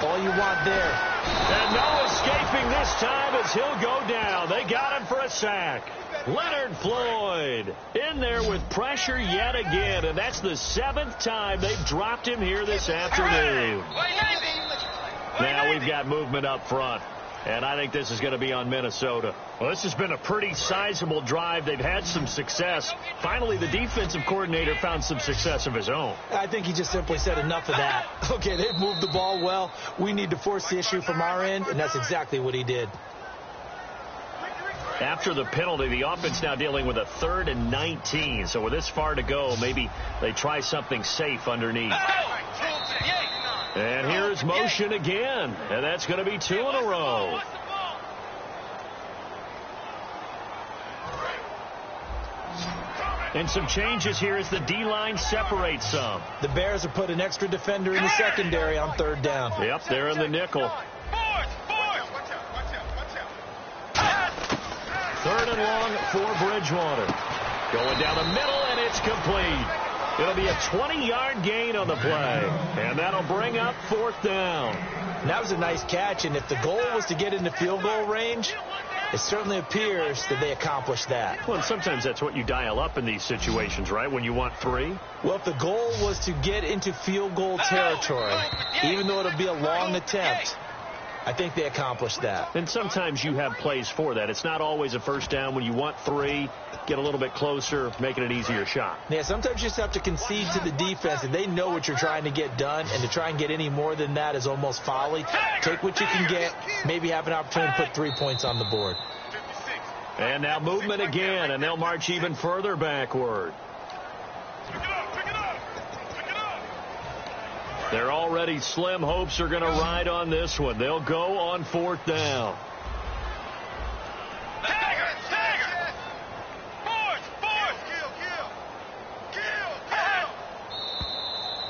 Speaker 3: all you want there.
Speaker 2: And no escaping this time as he'll go down. They got him for a sack. Leonard Floyd in there with pressure yet again, and that's the 7th time they've dropped him here this afternoon. Now we've got movement up front, and I think this is going to be on Minnesota. Well, this has been a pretty sizable drive. They've had some success. Finally, the defensive coordinator found some success of his own.
Speaker 3: I think he just simply said enough of that. Okay, they've moved the ball well. We need to force the issue from our end, and that's exactly what he did.
Speaker 2: After the penalty, the offense now dealing with a 3rd and 19. So with this far to go, maybe they try something safe underneath. And here's motion again. And that's going to be 2 in a row. And some changes here as the D-line separates some.
Speaker 3: The Bears have put an extra defender in the secondary on 3rd down.
Speaker 2: Yep, they're in the nickel. 3rd and long for Bridgewater. Going down the middle, and it's complete. It'll be a 20-yard gain on the play, and that'll bring up 4th down.
Speaker 3: And that was a nice catch, and if the goal was to get into field goal range, it certainly appears that they accomplished that.
Speaker 2: Well, and sometimes that's what you dial up in these situations, right, when you want 3?
Speaker 3: Well, if the goal was to get into field goal territory, even though it'll be a long attempt, I think they accomplished that.
Speaker 2: And sometimes you have plays for that. It's not always a first down. When you want 3, get a little bit closer, making it easier shot.
Speaker 3: Yeah, sometimes you just have to concede to the defense, and they know what you're trying to get done, and to try and get any more than that is almost folly. Take what you can get, maybe have an opportunity to put 3 points on the board.
Speaker 2: And now movement again, and they'll march even further backward. Their already slim hopes are going to ride on this one. They'll go on 4th down.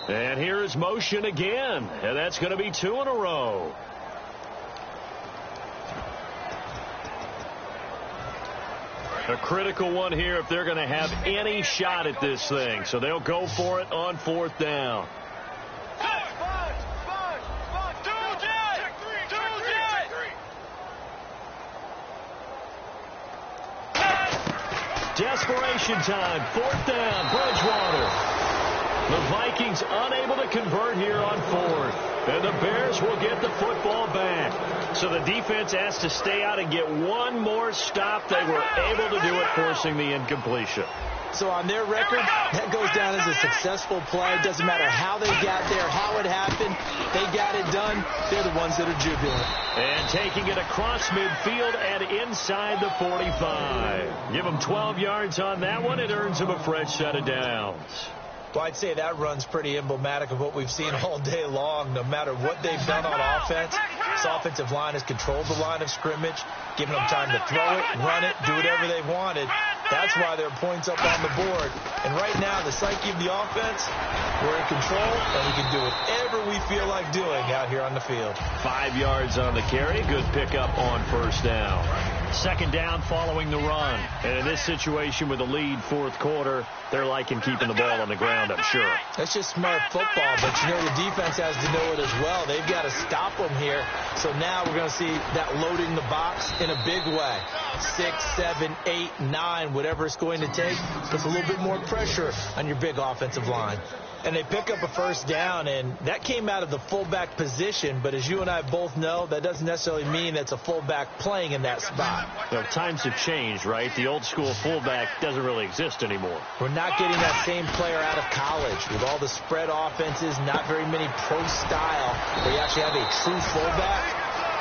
Speaker 2: And here's motion again, and that's going to be 2 in a row. A critical one here if they're going to have any shot at this thing. So they'll go for it on 4th down. Desperation time, 4th down, Bridgewater. The Vikings unable to convert here on 4th. And the Bears will get the football back. So the defense has to stay out and get one more stop. They were able to do it, forcing the incompletion.
Speaker 3: So on their record, that goes down as a successful play. It doesn't matter how they got there, how it happened. They got it done. They're the ones that are jubilant.
Speaker 2: And taking it across midfield and inside the 45. Give them 12 yards on that one. It earns them a fresh set of downs.
Speaker 3: Well, I'd say that run's pretty emblematic of what we've seen all day long. No matter what they've done on offense, this offensive line has controlled the line of scrimmage, given them time to throw it, run it, do whatever they wanted. That's why there are points up on the board. And right now, the psyche of the offense, we're in control, and we can do whatever we feel like doing out here on the field.
Speaker 2: 5 yards on the carry. Good pickup on 1st down. 2nd down following the run. And in this situation with a lead 4th quarter, they're liking keeping the ball on the ground, I'm sure.
Speaker 3: That's just smart football, but you know the defense has to know it as well. They've got to stop them here. So now we're going to see that loading the box in a big way. 6, 7, 8, 9, whatever it's going to take, puts a little bit more pressure on your big offensive line. And they pick up a 1st down, and that came out of the fullback position. But as you and I both know, that doesn't necessarily mean that's a fullback playing in that spot.
Speaker 2: Well, times have changed, right? The old school fullback doesn't really exist anymore.
Speaker 3: We're not getting that same player out of college with all the spread offenses, not very many pro style where you actually have a true fullback.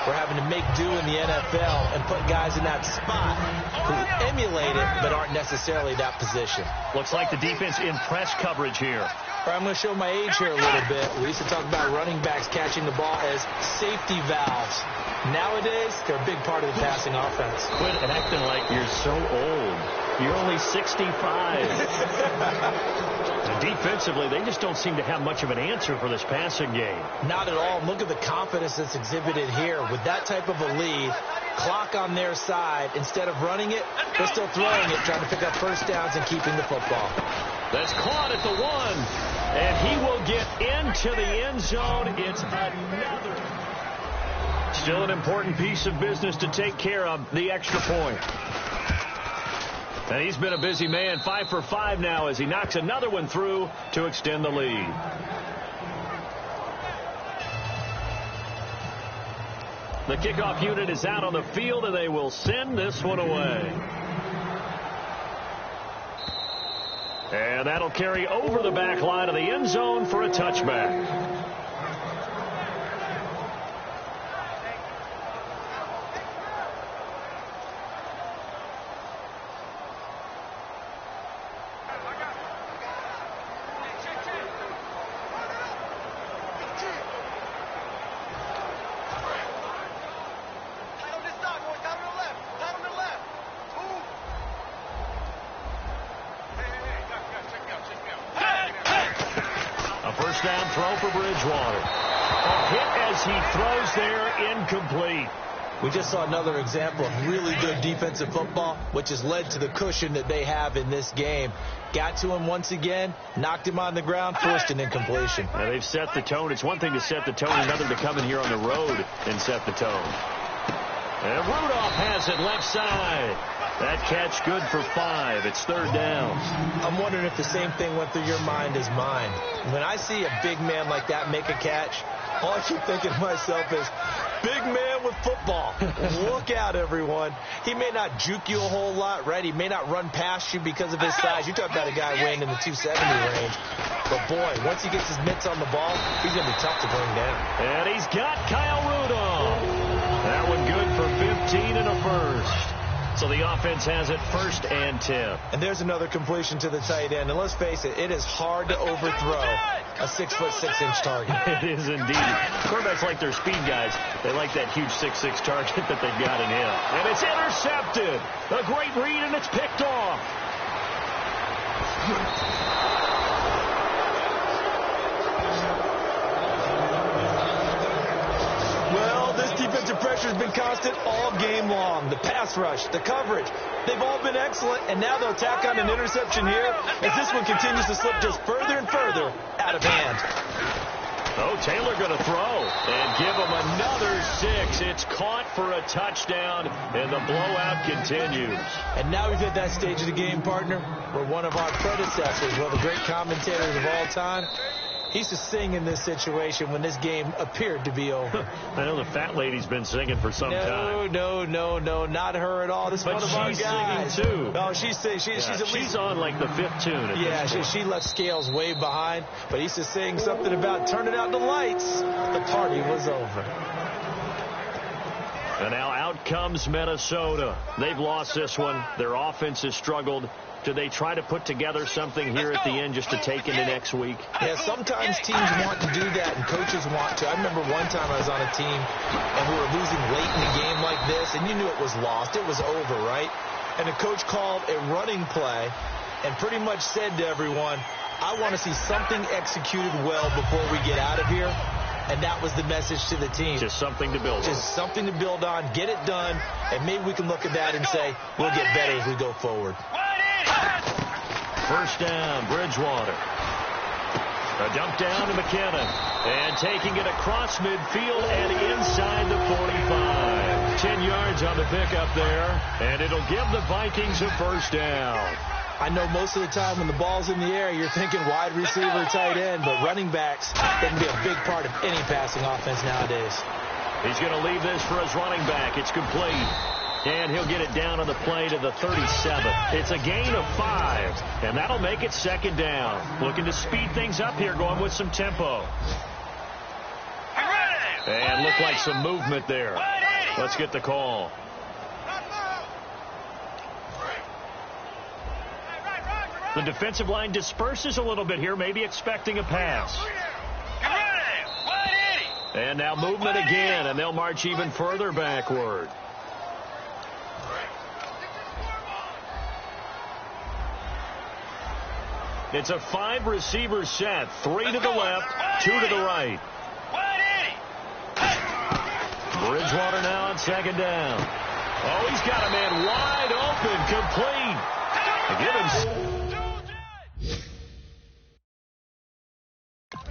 Speaker 3: We're having to make do in the NFL and put guys in that spot who emulate it but aren't necessarily that position.
Speaker 2: Looks like the defense in press coverage here.
Speaker 3: All right, I'm going to show my age here a little bit. We used to talk about running backs catching the ball as safety valves. Nowadays, they're a big part of the passing offense.
Speaker 2: Quit acting like you're so old. You're only 65. Defensively, they just don't seem to have much of an answer for this passing game.
Speaker 3: Not at all. Look at the confidence that's exhibited here. With that type of a lead, clock on their side, instead of running it, they're still throwing it, trying to pick up first downs and keeping the football.
Speaker 2: That's caught at the 1, and he will get into the end zone. It's another. Still an important piece of business to take care of, the extra point. And he's been a busy man, 5 for 5 now as he knocks another one through to extend the lead. The kickoff unit is out on the field, and they will send this one away. And that'll carry over the back line of the end zone for a touchback. First down throw for Bridgewater. A hit as he throws there, incomplete.
Speaker 3: We just saw another example of really good defensive football, which has led to the cushion that they have in this game. Got to him once again, knocked him on the ground, forced an incompletion.
Speaker 2: Now they've set the tone. It's one thing to set the tone, another to come in here on the road and set the tone. And Rudolph has it left side. That catch good for 5. It's third down.
Speaker 3: I'm wondering if the same thing went through your mind as mine. When I see a big man like that make a catch, all I keep thinking to myself is, big man with football. Look out, everyone. He may not juke you a whole lot, right? He may not run past you because of his size. You talk about a guy weighing in the 270 range. But, boy, once he gets his mitts on the ball, he's going to be tough to bring down.
Speaker 2: And he's got Kyle Rudolph. That one good for 15 and a first. So the offense has it 1st and 10.
Speaker 3: And there's another completion to the tight end. And let's face it, it is hard to overthrow a 6'6" target.
Speaker 2: It is indeed. Quarterbacks like their speed guys. They like that huge 6'6" target that they've got in him. And it's intercepted. A great read, and it's picked off.
Speaker 3: Well, this defensive pressure has been constant all game long. The pass rush, the coverage, they've all been excellent, and now they'll tack on an interception here as this one continues to slip just further and further out of hand.
Speaker 2: Oh, Taylor going to throw and give him another 6. It's caught for a touchdown, and the blowout continues.
Speaker 3: And now we've hit that stage of the game, partner, where one of our predecessors, one of the great commentators of all time, he used to sing in this situation when this game appeared to be over.
Speaker 2: I know the fat lady's been singing for some time.
Speaker 3: No, not her at all. This is one of our guys.
Speaker 2: Singing too.
Speaker 3: No, she's at least,
Speaker 2: she's on like the 5th tune.
Speaker 3: Yeah, she left Scales way behind, but he used to sing something about turning out the lights. The party was over.
Speaker 2: And now out comes Minnesota. They've lost this one. Their offense has struggled. Do they try to put together something here at the end just to take into next week?
Speaker 3: Yeah, sometimes teams want to do that and coaches want to. I remember one time I was on a team and we were losing late in the game like this, and you knew it was lost. It was over, right? And the coach called a running play and pretty much said to everyone, I want to see something executed well before we get out of here. And that was the message to the team.
Speaker 2: Just something to build on.
Speaker 3: Just something to build on, get it done, and maybe we can look at that and say, we'll get better as we go forward.
Speaker 2: First down, Bridgewater. A dump down to McKinnon. And taking it across midfield and inside the 45. 10 yards on the pickup there. And it'll give the Vikings a first down.
Speaker 3: I know most of the time when the ball's in the air, you're thinking wide receiver, tight end, but running backs can be a big part of any passing offense nowadays.
Speaker 2: He's going to leave this for his running back. It's complete. And he'll get it down on the play to the 37. It's a gain of 5, and that'll make it 2nd down. Looking to speed things up here, going with some tempo. And look like some movement there. Let's get the call. The defensive line disperses a little bit here, maybe expecting a pass. And now movement again, and they'll march even further backward. It's a 5-receiver set. 3 to the left, 2 to the right. Bridgewater now on second down. Oh, he's got a man wide open, complete. Give him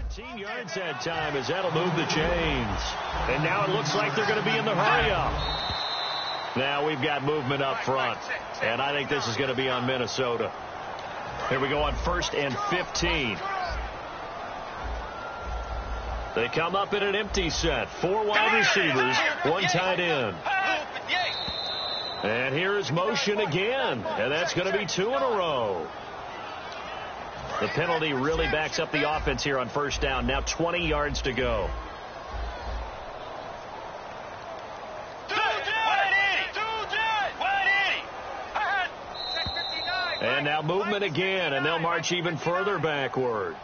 Speaker 2: 17 yards that time as that'll move the chains. And now it looks like they're going to be in the hurry-up. Now we've got movement up front. And I think this is going to be on Minnesota. Here we go on 1st and 15. They come up in an empty set. 4 wide receivers, 1 tight end. And here is motion again. And that's going to be 2 in a row. The penalty really backs up the offense here on 1st down. Now 20 yards to go. And now movement again, and they'll march even further backward.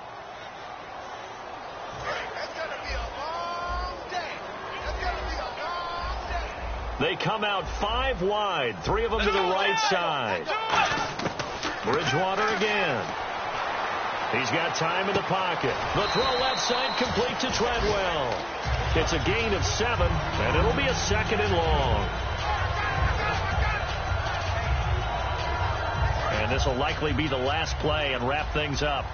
Speaker 2: They come out 5 wide, 3 of them to the right side. Bridgewater again. He's got time in the pocket. The throw left side complete to Treadwell. It's a gain of 7, and it'll be a 2nd and long. And this will likely be the last play and wrap things up.